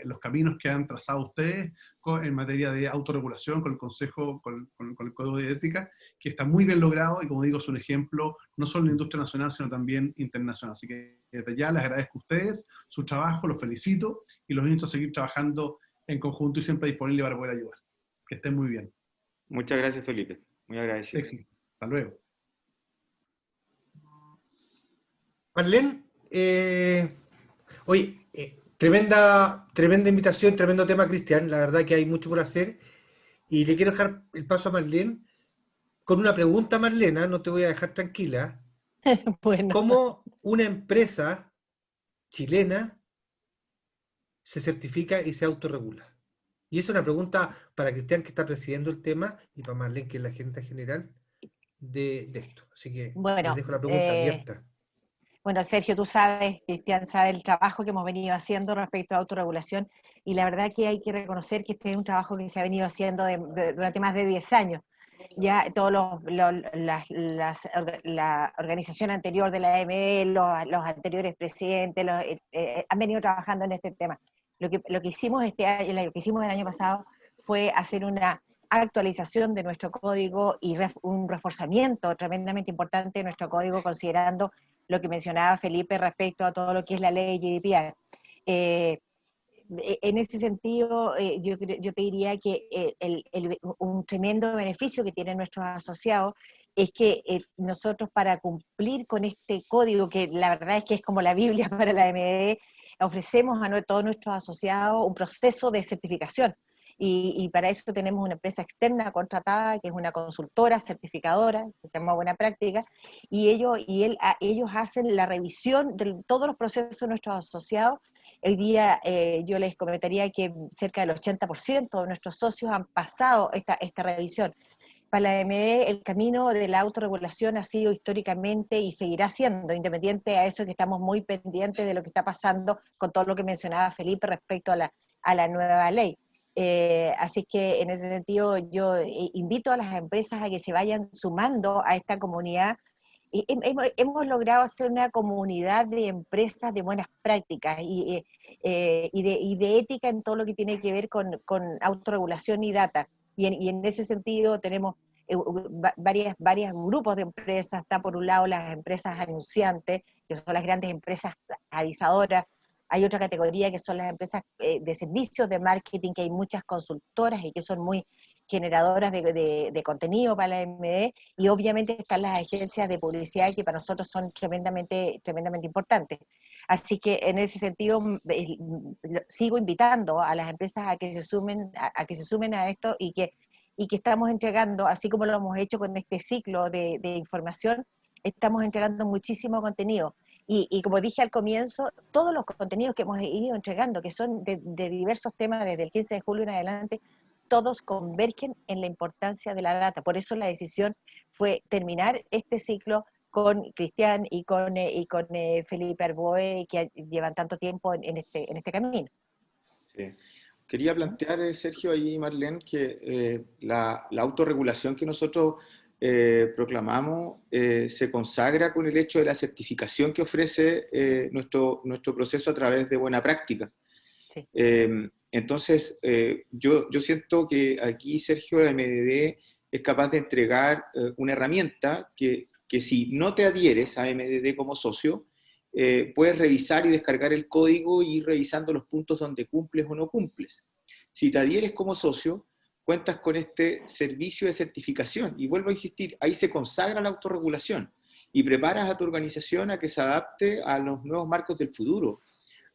los caminos que han trazado ustedes en materia de autorregulación con el Consejo, con el Código de Ética, que está muy bien logrado y como digo es un ejemplo no solo en la industria nacional sino también internacional. Así que desde ya les agradezco a ustedes su trabajo, los felicito y los invito a seguir trabajando en conjunto y siempre disponible para poder ayudar. Que estén muy bien. Muchas gracias, Felipe. Muy agradecido. Éxito. Hasta luego. Marlene, oye, tremenda invitación, tremendo tema, Cristian. La verdad que hay mucho por hacer. Y le quiero dejar el paso a Marlene con una pregunta, Marlena, no te voy a dejar tranquila. Bueno, ¿Cómo una empresa chilena se certifica y se autorregula? Y es una pregunta para Cristian, que está presidiendo el tema, y para Marlene, que es la gerente general de esto. Así que les bueno, dejo la pregunta abierta. bueno, Sergio, tú sabes, Cristian sabe el trabajo que hemos venido haciendo respecto a autorregulación, y la verdad que hay que reconocer que este es un trabajo que se ha venido haciendo durante más de 10 años. Ya todos la organización anterior de la AME, los anteriores presidentes, han venido trabajando en este tema. Lo que hicimos este año, lo que hicimos el año pasado fue hacer una actualización de nuestro código y un reforzamiento tremendamente importante de nuestro código, considerando lo que mencionaba Felipe respecto a todo lo que es la ley GDPR. En ese sentido, yo te diría que un tremendo beneficio que tienen nuestros asociados es que nosotros, para cumplir con este código, que la verdad es que es como la Biblia para la MDE, ofrecemos a todos nuestros asociados un proceso de certificación. Y para eso tenemos una empresa externa contratada, que es una consultora certificadora, que se llama Buena Práctica, y ellos hacen la revisión de todos los procesos de nuestros asociados. Hoy día yo les comentaría que cerca del 80% de nuestros socios han pasado esta revisión. Para la AMD el camino de la autorregulación ha sido históricamente y seguirá siendo, independiente a eso, que estamos muy pendientes de lo que está pasando con todo lo que mencionaba Felipe respecto a la nueva ley. Así que en ese sentido yo invito a las empresas a que se vayan sumando a esta comunidad. Hemos logrado hacer una comunidad de empresas de buenas prácticas y de ética en todo lo que tiene que ver con autorregulación y data. Y en ese sentido tenemos varios grupos de empresas. Está por un lado las empresas anunciantes, que son las grandes empresas avisadoras. Hay otra categoría que son las empresas de servicios de marketing, que hay muchas consultoras y que son muy generadoras de contenido para la MD, y obviamente están las agencias de publicidad, que para nosotros son tremendamente importantes. Así que en ese sentido sigo invitando a las empresas a que se sumen a esto, y que estamos entregando, así como lo hemos hecho con este ciclo de información, estamos entregando muchísimo contenido. Y como dije al comienzo, todos los contenidos que hemos ido entregando, que son de diversos temas desde el 15 de julio en adelante, todos convergen en la importancia de la data. Por eso la decisión fue terminar este ciclo con Cristian y con Felipe Arboe, que llevan tanto tiempo en este camino. Sí. Quería plantear, Sergio, ahí, Marlene, que la autorregulación que nosotros proclamamos se consagra con el hecho de la certificación que ofrece nuestro proceso a través de Buena Práctica. Sí. Entonces, yo siento que aquí, Sergio, la MDD es capaz de entregar una herramienta que si no te adhieres a MDD como socio, puedes revisar y descargar el código y ir revisando los puntos donde cumples o no cumples. Si te adhieres como socio, cuentas con este servicio de certificación. Y vuelvo a insistir, ahí se consagra la autorregulación y preparas a tu organización a que se adapte a los nuevos marcos del futuro,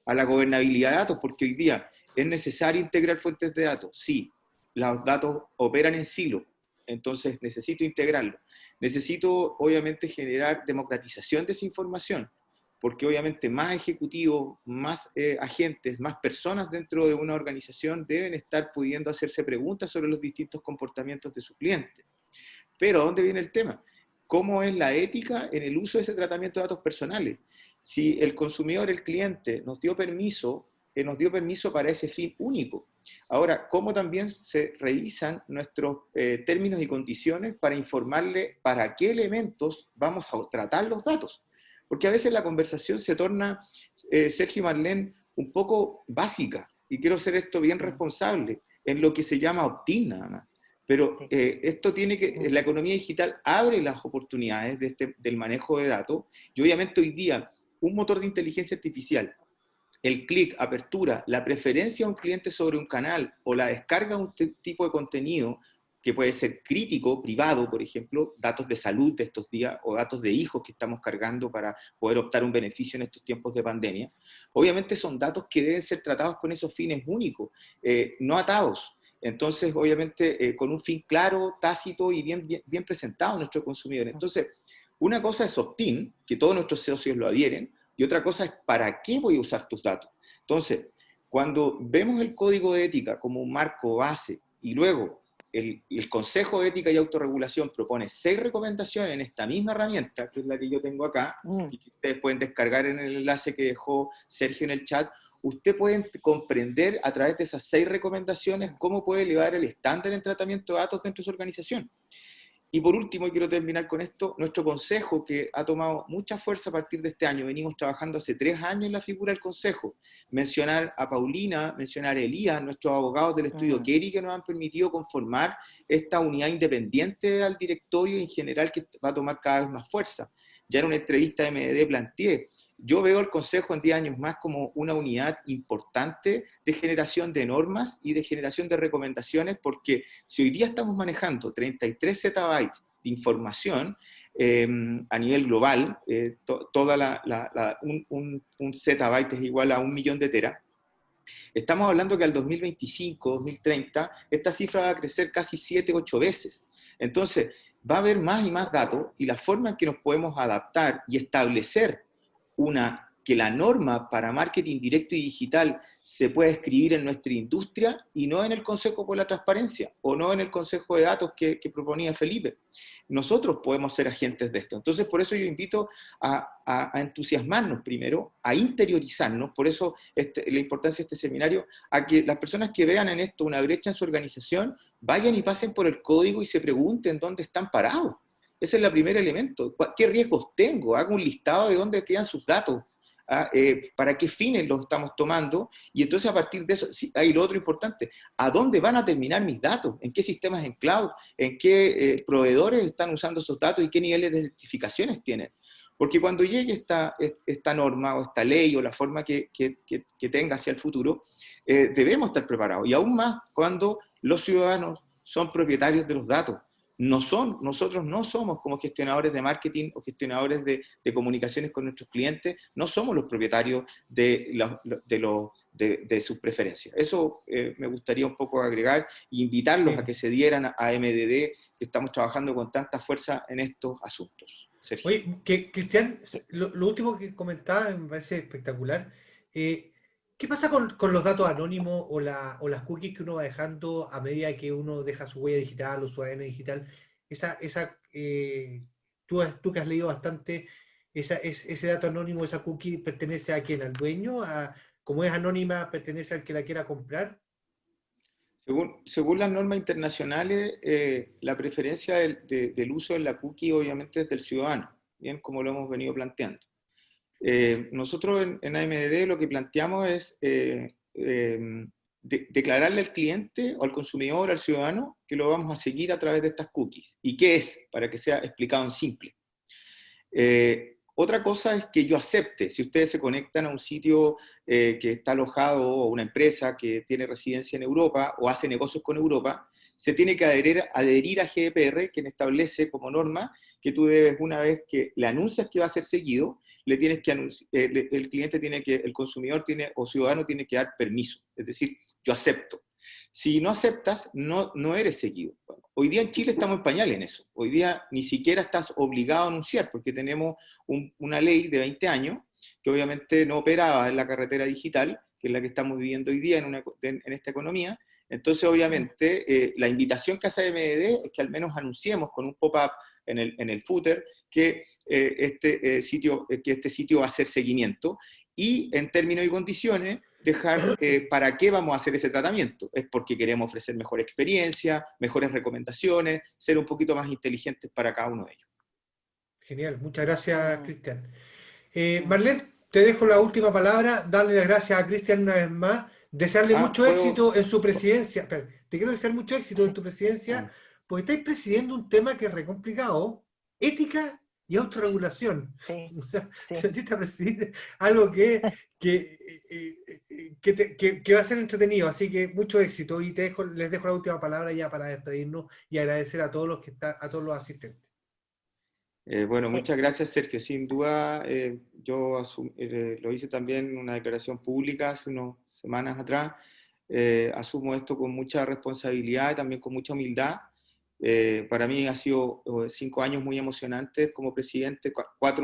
a la gobernabilidad de datos, porque hoy día es necesario integrar fuentes de datos. Sí, los datos operan en silo, entonces necesito integrarlo. Necesito, obviamente, generar democratización de esa información, porque obviamente más ejecutivos, más agentes, más personas dentro de una organización deben estar pudiendo hacerse preguntas sobre los distintos comportamientos de sus clientes. Pero ¿a dónde viene el tema? ¿Cómo es la ética en el uso de ese tratamiento de datos personales? Si el consumidor, el cliente, nos dio permiso para ese fin único. Ahora, ¿cómo también se revisan nuestros términos y condiciones para informarle para qué elementos vamos a tratar los datos? Porque a veces la conversación se torna, Sergio y Marlene, un poco básica, y quiero ser esto bien responsable, en lo que se llama opt-in nada más. Pero esto tiene que, la economía digital abre las oportunidades del manejo de datos, y obviamente hoy día un motor de inteligencia artificial, el clic, apertura, la preferencia de un cliente sobre un canal o la descarga de un tipo de contenido que puede ser crítico, privado, por ejemplo, datos de salud de estos días o datos de hijos que estamos cargando para poder optar un beneficio en estos tiempos de pandemia, obviamente son datos que deben ser tratados con esos fines únicos, no atados. Entonces, obviamente, con un fin claro, tácito y bien presentado a nuestro consumidor. Entonces, una cosa es opt-in, que todos nuestros socios lo adhieren, y otra cosa es para qué voy a usar tus datos. Entonces, cuando vemos el código de ética como un marco base, y luego el Consejo de Ética y Autorregulación propone 6 recomendaciones en esta misma herramienta, que es la que yo tengo acá, y que ustedes pueden descargar en el enlace que dejó Sergio en el chat, usted puede comprender a través de esas 6 recomendaciones cómo puede elevar el estándar en tratamiento de datos dentro de su organización. Y por último, y quiero terminar con esto, nuestro consejo, que ha tomado mucha fuerza a partir de este año, venimos trabajando hace 3 años en la figura del consejo. Mencionar a Paulina, mencionar a Elías, nuestros abogados del estudio Kerry, que nos han permitido conformar esta unidad independiente al directorio en general, que va a tomar cada vez más fuerza. Ya en una entrevista de MDD planteé, yo veo el Consejo en 10 años más como una unidad importante de generación de normas y de generación de recomendaciones, porque si hoy día estamos manejando 33 zettabytes de información a nivel global, un zettabyte es igual a 1 millón de teras, estamos hablando que al 2025, 2030, esta cifra va a crecer casi 7, 8 veces. Entonces, va a haber más y más datos, y la forma en que nos podemos adaptar y establecer que la norma para marketing directo y digital se pueda escribir en nuestra industria y no en el Consejo por la Transparencia o no en el Consejo de Datos que proponía Felipe. Nosotros podemos ser agentes de esto. Entonces, por eso yo invito a entusiasmarnos primero, a interiorizarnos, por eso la importancia de este seminario, a que las personas que vean en esto una brecha en su organización, vayan y pasen por el código y se pregunten dónde están parados. Ese es el primer elemento. ¿Qué riesgos tengo? Hago un listado de dónde quedan sus datos, para qué fines los estamos tomando, y entonces a partir de eso, hay lo otro importante, ¿a dónde van a terminar mis datos? ¿En qué sistemas en cloud? ¿En qué proveedores están usando esos datos y qué niveles de certificaciones tienen? Porque cuando llegue esta norma o esta ley o la forma que tenga hacia el futuro, debemos estar preparados, y aún más cuando los ciudadanos son propietarios de los datos. Nosotros no somos como gestionadores de marketing o gestionadores de comunicaciones con nuestros clientes, no somos los propietarios de sus preferencias. Eso me gustaría un poco agregar e invitarlos a que se dieran a MDD, que estamos trabajando con tanta fuerza en estos asuntos. Sergio. Oye, Cristian, lo último que comentaba me parece espectacular. ¿Qué pasa con los datos anónimos o las cookies que uno va dejando a medida que uno deja su huella digital o su ADN digital? Tú que has leído bastante, ese dato anónimo, esa cookie, ¿pertenece a quién? ¿Al dueño? ¿Como es anónima, pertenece al que la quiera comprar? Según las normas internacionales, la preferencia del uso de la cookie obviamente es del ciudadano, bien como lo hemos venido planteando. Nosotros en AMDD lo que planteamos es declararle al cliente o al consumidor, al ciudadano, que lo vamos a seguir a través de estas cookies. ¿Y qué es? Para que sea explicado en simple. Otra cosa es que yo acepte, si ustedes se conectan a un sitio que está alojado, o una empresa que tiene residencia en Europa o hace negocios con Europa, se tiene que adherir a GDPR, que establece como norma que tú debes, una vez que le anuncias que va a ser seguido, le tienes que el cliente tiene que, el consumidor tiene o ciudadano tiene que dar permiso, es decir, yo acepto. Si no aceptas, no eres seguido. Bueno, hoy día en Chile estamos en pañales en eso. Hoy día ni siquiera estás obligado a anunciar, porque tenemos una ley de 20 años que obviamente no operaba en la carretera digital, que es la que estamos viviendo hoy día en esta economía. Entonces, obviamente, la invitación que hace MDD es que al menos anunciemos con un pop-up en el footer que este sitio va a hacer seguimiento, y en términos y condiciones dejar para qué vamos a hacer ese tratamiento. Es porque queremos ofrecer mejor experiencia, mejores recomendaciones, ser un poquito más inteligentes para cada uno de ellos. Genial, muchas gracias, Cristian. Marlene, te dejo la última palabra, darle las gracias a Cristian una vez más, desearle mucho éxito en su presidencia. Espera, te quiero desear mucho éxito en tu presidencia, porque estáis presidiendo un tema que es re complicado, ética y autorregulación. Sí, O sea, sí. te metiste a presidir algo que va a ser entretenido, así que mucho éxito, y les dejo la última palabra ya para despedirnos y agradecer a todos a todos los asistentes. Bueno, muchas gracias, Sergio. Sin duda, yo lo hice también en una declaración pública hace unas semanas atrás. Asumo esto con mucha responsabilidad y también con mucha humildad. Para mí ha sido 5 años muy emocionantes como presidente,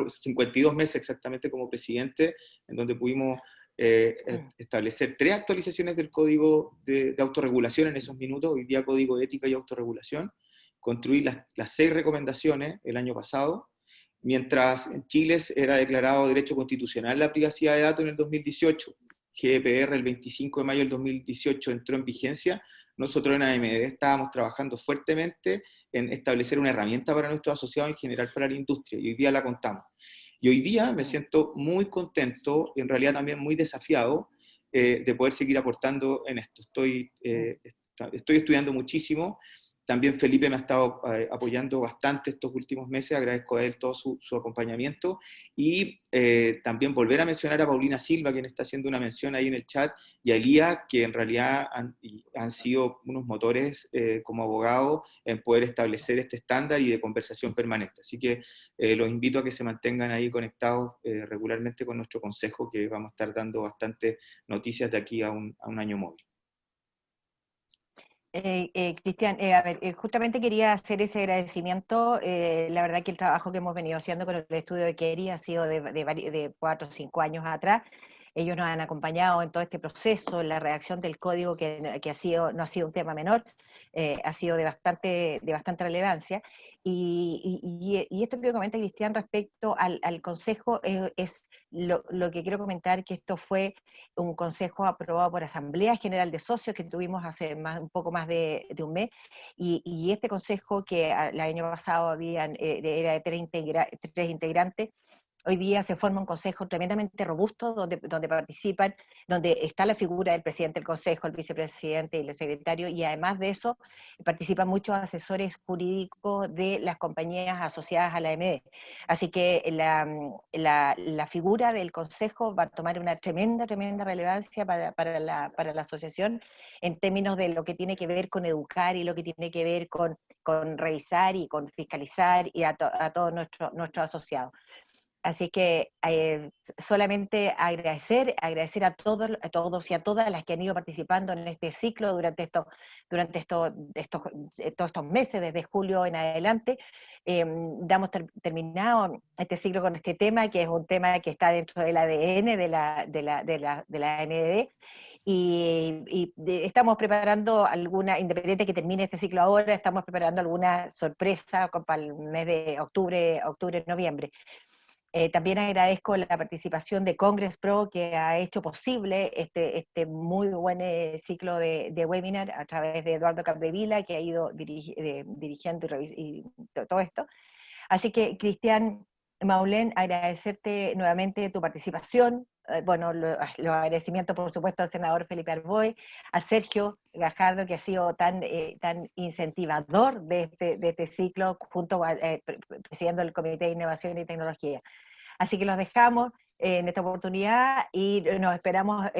52 meses exactamente como presidente, en donde pudimos establecer 3 actualizaciones del código de autorregulación en esos minutos, hoy día código de ética y autorregulación, construir las 6 recomendaciones el año pasado, mientras en Chile era declarado derecho constitucional la privacidad de datos en el 2018, GDPR el 25 de mayo del 2018 entró en vigencia. Nosotros en AMD estábamos trabajando fuertemente en establecer una herramienta para nuestros asociados, en general para la industria, y hoy día la contamos. Y hoy día me siento muy contento, y en realidad también muy desafiado, de poder seguir aportando en esto. Estoy estudiando muchísimo. También Felipe me ha estado apoyando bastante estos últimos meses, agradezco a él todo su acompañamiento, y también volver a mencionar a Paulina Silva, quien está haciendo una mención ahí en el chat, y a Elías, que en realidad han sido unos motores como abogados en poder establecer este estándar y de conversación permanente. Así que los invito a que se mantengan ahí conectados regularmente con nuestro consejo, que vamos a estar dando bastantes noticias de aquí a un año móvil. Cristian, a ver, justamente quería hacer ese agradecimiento. La verdad que el trabajo que hemos venido haciendo con el estudio de Keri ha sido de 4 o 5 años atrás. Ellos nos han acompañado en todo este proceso, en la redacción del código, que no ha sido un tema menor, ha sido de bastante relevancia. Y esto que comenta Cristian respecto al consejo es lo que quiero comentar, que esto fue un consejo aprobado por Asamblea General de Socios que tuvimos hace un poco más de un mes, y este consejo, que el año pasado era de 3 integrantes, hoy día se forma un consejo tremendamente robusto donde participan, donde está la figura del presidente del consejo, el vicepresidente y el secretario, y además de eso participan muchos asesores jurídicos de las compañías asociadas a la AMD. Así que la figura del consejo va a tomar una tremenda relevancia para la asociación, en términos de lo que tiene que ver con educar y lo que tiene que ver con revisar y con fiscalizar y a todos nuestros asociados. Así que solamente agradecer a todos y a todas las que han ido participando en este ciclo durante todos estos meses, desde julio en adelante. Damos terminado este ciclo con este tema, que es un tema que está dentro del ADN de la MDD, y estamos preparando independiente que termine este ciclo ahora, estamos preparando alguna sorpresa para el mes de octubre, noviembre. También agradezco la participación de Congress Pro, que ha hecho posible este muy buen ciclo de webinar a través de Eduardo Capdevila, que ha ido dirigiendo y todo esto. Así que, Cristian, Maulén, agradecerte nuevamente tu participación. Bueno, los agradecimientos, por supuesto, al senador Felipe Arboe, a Sergio Gajardo, que ha sido tan incentivador de este ciclo, junto a presidiendo el Comité de Innovación y Tecnología. Así que los dejamos en esta oportunidad y los esperamos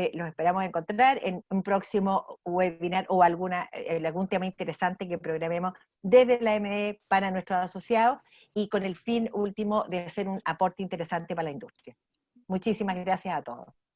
encontrar en un próximo webinar o algún tema interesante que programemos desde la AMD para nuestros asociados, y con el fin último de hacer un aporte interesante para la industria. Muchísimas gracias a todos.